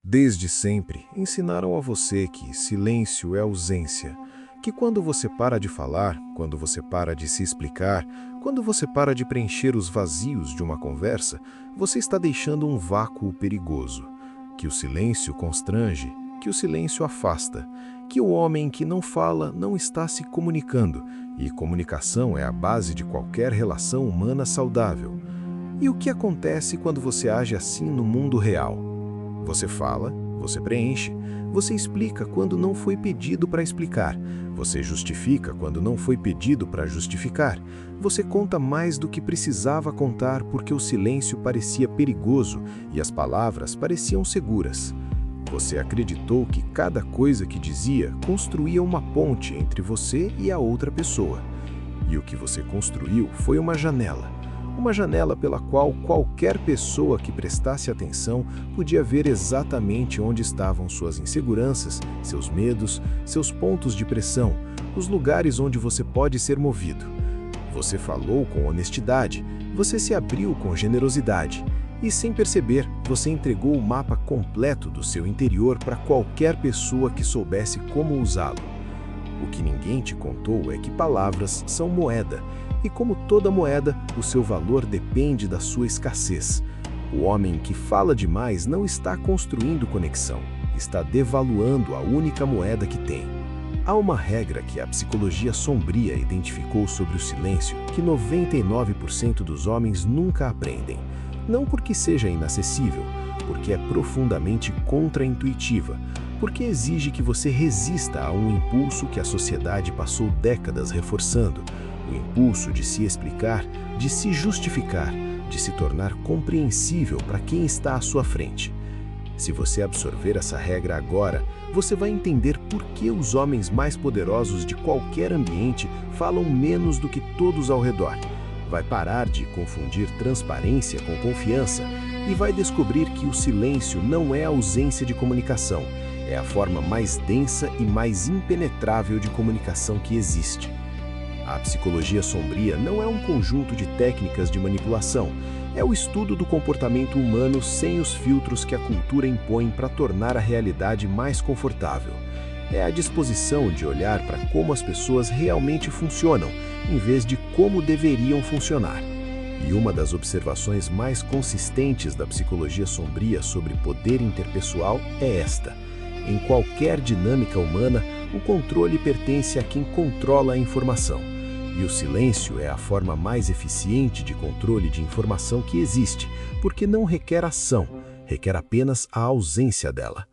Desde sempre, ensinaram a você que silêncio é ausência, que quando você para de falar, quando você para de se explicar, quando você para de preencher os vazios de uma conversa, você está deixando um vácuo perigoso, que o silêncio constrange, que o silêncio afasta, que o homem que não fala não está se comunicando, e comunicação é a base de qualquer relação humana saudável. E o que acontece quando você age assim no mundo real? Você fala, você preenche, você explica quando não foi pedido para explicar, você justifica quando não foi pedido para justificar, você conta mais do que precisava contar porque o silêncio parecia perigoso e as palavras pareciam seguras. Você acreditou que cada coisa que dizia construía uma ponte entre você e a outra pessoa. E o que você construiu foi uma janela pela qual qualquer pessoa que prestasse atenção podia ver exatamente onde estavam suas inseguranças, seus medos, seus pontos de pressão, os lugares onde você pode ser movido. Você falou com honestidade, você se abriu com generosidade e, sem perceber, você entregou o mapa completo do seu interior para qualquer pessoa que soubesse como usá-lo. O que ninguém te contou é que palavras são moeda, e como toda moeda, o seu valor depende da sua escassez. O homem que fala demais não está construindo conexão, está devaluando a única moeda que tem. Há uma regra que a psicologia sombria identificou sobre o silêncio que 99% dos homens nunca aprendem. Não porque seja inacessível, porque é profundamente contraintuitiva, porque exige que você resista a um impulso que a sociedade passou décadas reforçando, o impulso de se explicar, de se justificar, de se tornar compreensível para quem está à sua frente. Se você absorver essa regra agora, você vai entender por que os homens mais poderosos de qualquer ambiente falam menos do que todos ao redor. Vai parar de confundir transparência com confiança e vai descobrir que o silêncio não é ausência de comunicação, é a forma mais densa e mais impenetrável de comunicação que existe. A psicologia sombria não é um conjunto de técnicas de manipulação, é o estudo do comportamento humano sem os filtros que a cultura impõe para tornar a realidade mais confortável. É a disposição de olhar para como as pessoas realmente funcionam, em vez de como deveriam funcionar. E uma das observações mais consistentes da psicologia sombria sobre poder interpessoal é esta: em qualquer dinâmica humana, o controle pertence a quem controla a informação. E o silêncio é a forma mais eficiente de controle de informação que existe, porque não requer ação, requer apenas a ausência dela.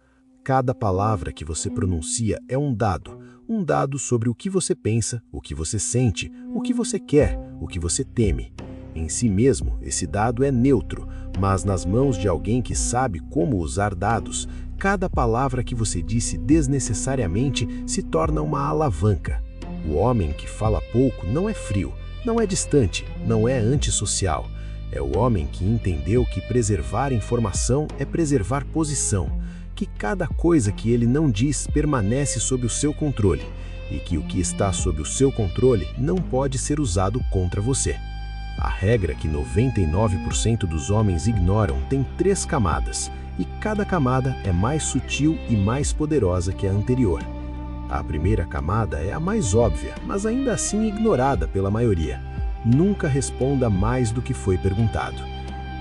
Cada palavra que você pronuncia é um dado sobre o que você pensa, o que você sente, o que você quer, o que você teme. Em si mesmo, esse dado é neutro, mas nas mãos de alguém que sabe como usar dados, cada palavra que você disse desnecessariamente se torna uma alavanca. O homem que fala pouco não é frio, não é distante, não é antissocial. É o homem que entendeu que preservar informação é preservar posição, que cada coisa que ele não diz permanece sob o seu controle e que o que está sob o seu controle não pode ser usado contra você. A regra que 99% dos homens ignoram tem 3 camadas, e cada camada é mais sutil e mais poderosa que a anterior. A primeira camada é a mais óbvia, mas ainda assim ignorada pela maioria. Nunca responda mais do que foi perguntado.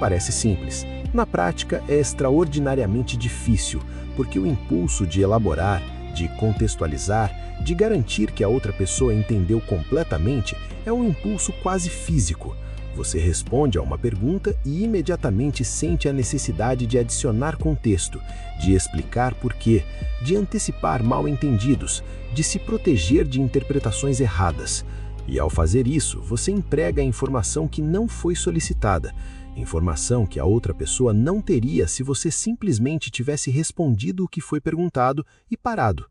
Parece simples. Na prática, é extraordinariamente difícil, porque o impulso de elaborar, de contextualizar, de garantir que a outra pessoa entendeu completamente é um impulso quase físico. Você responde a uma pergunta e imediatamente sente a necessidade de adicionar contexto, de explicar porquê, de antecipar mal-entendidos, de se proteger de interpretações erradas. E ao fazer isso, você emprega a informação que não foi solicitada, informação que a outra pessoa não teria se você simplesmente tivesse respondido o que foi perguntado e parado.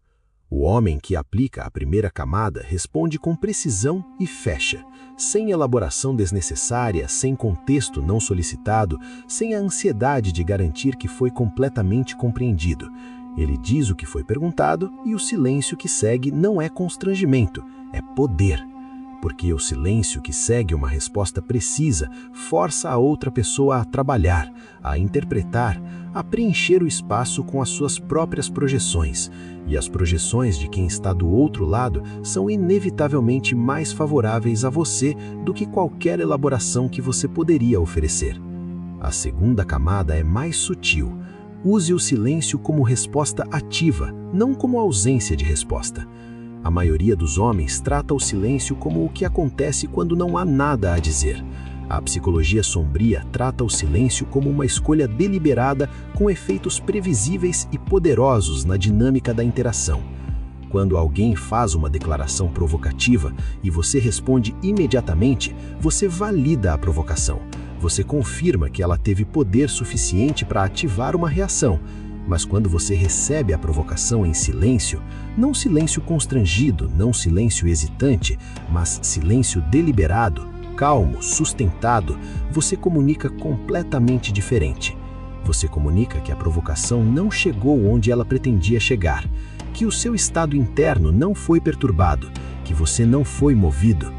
O homem que aplica a primeira camada responde com precisão e fecha, sem elaboração desnecessária, sem contexto não solicitado, sem a ansiedade de garantir que foi completamente compreendido. Ele diz o que foi perguntado e o silêncio que segue não é constrangimento, é poder. porque o silêncio que segue uma resposta precisa força a outra pessoa a trabalhar, a interpretar, a preencher o espaço com as suas próprias projeções, e as projeções de quem está do outro lado são inevitavelmente mais favoráveis a você do que qualquer elaboração que você poderia oferecer. A segunda camada é mais sutil. Use o silêncio como resposta ativa, não como ausência de resposta. A maioria dos homens trata o silêncio como o que acontece quando não há nada a dizer. A psicologia sombria trata o silêncio como uma escolha deliberada com efeitos previsíveis e poderosos na dinâmica da interação. Quando alguém faz uma declaração provocativa e você responde imediatamente, você valida a provocação. Você confirma que ela teve poder suficiente para ativar uma reação. Mas quando você recebe a provocação em silêncio, não silêncio constrangido, não silêncio hesitante, mas silêncio deliberado, calmo, sustentado, você comunica completamente diferente. Você comunica que a provocação não chegou onde ela pretendia chegar, que o seu estado interno não foi perturbado, que você não foi movido.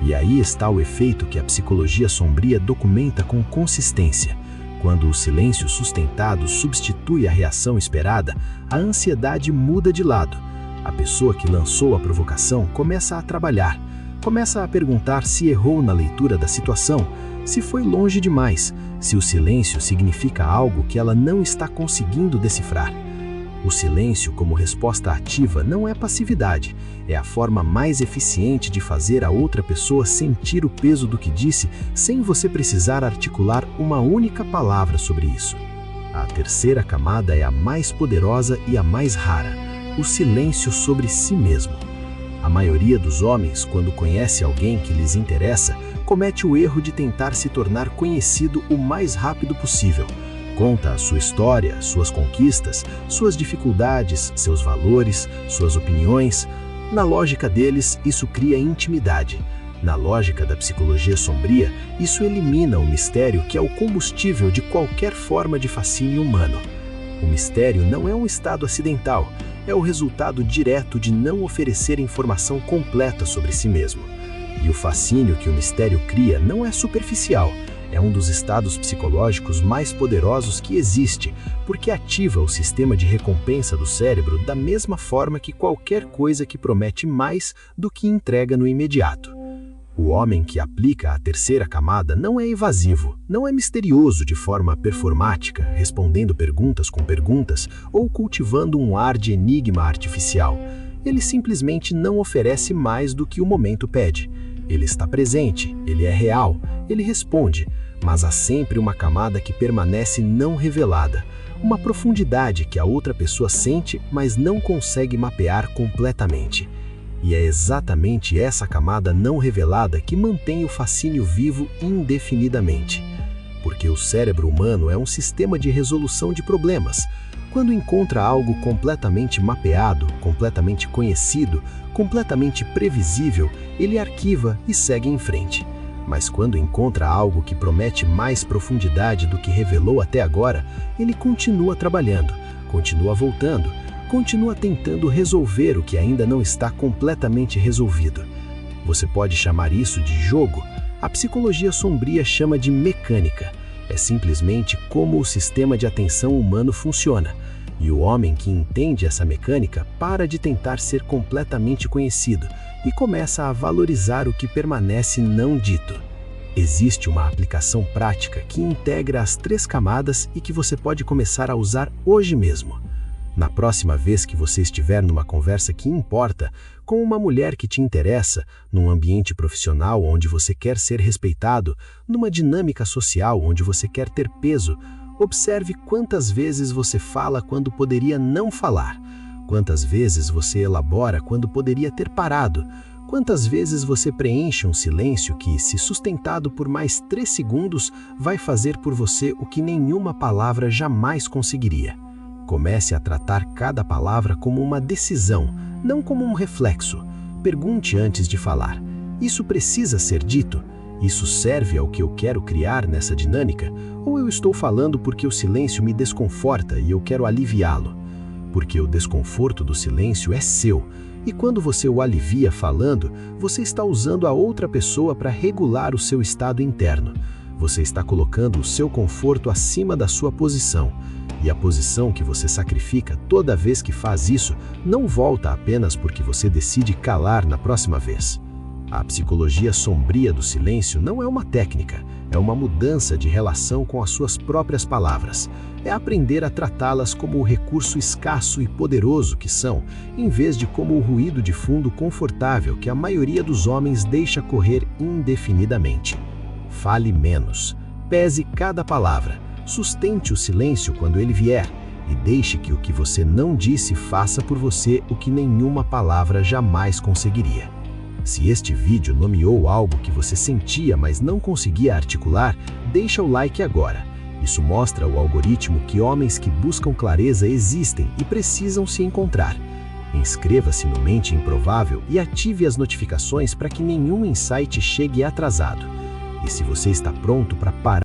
E aí está o efeito que a psicologia sombria documenta com consistência. Quando o silêncio sustentado substitui a reação esperada, a ansiedade muda de lado. A pessoa que lançou a provocação começa a trabalhar, começa a perguntar se errou na leitura da situação, se foi longe demais, se o silêncio significa algo que ela não está conseguindo decifrar. O silêncio como resposta ativa não é passividade, é a forma mais eficiente de fazer a outra pessoa sentir o peso do que disse sem você precisar articular uma única palavra sobre isso. A terceira camada é a mais poderosa e a mais rara, o silêncio sobre si mesmo. A maioria dos homens, quando conhece alguém que lhes interessa, comete o erro de tentar se tornar conhecido o mais rápido possível. Conta a sua história, suas conquistas, suas dificuldades, seus valores, suas opiniões. Na lógica deles, isso cria intimidade. Na lógica da psicologia sombria, isso elimina o mistério que é o combustível de qualquer forma de fascínio humano. O mistério não é um estado acidental, é o resultado direto de não oferecer informação completa sobre si mesmo. E o fascínio que o mistério cria não é superficial, é um dos estados psicológicos mais poderosos que existe, porque ativa o sistema de recompensa do cérebro da mesma forma que qualquer coisa que promete mais do que entrega no imediato. O homem que aplica a terceira camada não é evasivo, não é misterioso de forma performática, respondendo perguntas com perguntas ou cultivando um ar de enigma artificial. Ele simplesmente não oferece mais do que o momento pede. Ele está presente, ele é real, ele responde, mas há sempre uma camada que permanece não revelada, uma profundidade que a outra pessoa sente, mas não consegue mapear completamente. E é exatamente essa camada não revelada que mantém o fascínio vivo indefinidamente. Porque o cérebro humano é um sistema de resolução de problemas. Quando encontra algo completamente mapeado, completamente conhecido, completamente previsível, ele arquiva e segue em frente. Mas quando encontra algo que promete mais profundidade do que revelou até agora, ele continua trabalhando, continua voltando, continua tentando resolver o que ainda não está completamente resolvido. Você pode chamar isso de jogo. A psicologia sombria chama de mecânica. É simplesmente como o sistema de atenção humano funciona. E o homem que entende essa mecânica para de tentar ser completamente conhecido e começa a valorizar o que permanece não dito. Existe uma aplicação prática que integra as três camadas e que você pode começar a usar hoje mesmo. Na próxima vez que você estiver numa conversa que importa, com uma mulher que te interessa, num ambiente profissional onde você quer ser respeitado, numa dinâmica social onde você quer ter peso, observe quantas vezes você fala quando poderia não falar, quantas vezes você elabora quando poderia ter parado, quantas vezes você preenche um silêncio que, se sustentado por mais 3 segundos, vai fazer por você o que nenhuma palavra jamais conseguiria. Comece a tratar cada palavra como uma decisão, não como um reflexo. Pergunte antes de falar: isso precisa ser dito? Isso serve ao que eu quero criar nessa dinâmica? Ou eu estou falando porque o silêncio me desconforta e eu quero aliviá-lo? Porque o desconforto do silêncio é seu, E quando você o alivia falando, você está usando a outra pessoa para regular o seu estado interno. Você está colocando o seu conforto acima da sua posição. E a posição que você sacrifica toda vez que faz isso não volta apenas porque você decide calar na próxima vez. A psicologia sombria do silêncio não é uma técnica, é uma mudança de relação com as suas próprias palavras. É aprender a tratá-las como o recurso escasso e poderoso que são, em vez de como o ruído de fundo confortável que a maioria dos homens deixa correr indefinidamente. Fale menos, pese cada palavra, sustente o silêncio quando ele vier e deixe que o que você não disse faça por você o que nenhuma palavra jamais conseguiria. Se este vídeo nomeou algo que você sentia, mas não conseguia articular, deixa o like agora. Isso mostra ao algoritmo que homens que buscam clareza existem e precisam se encontrar. Inscreva-se no Mente Improvável e ative as notificações para que nenhum insight chegue atrasado. E se você está pronto para parar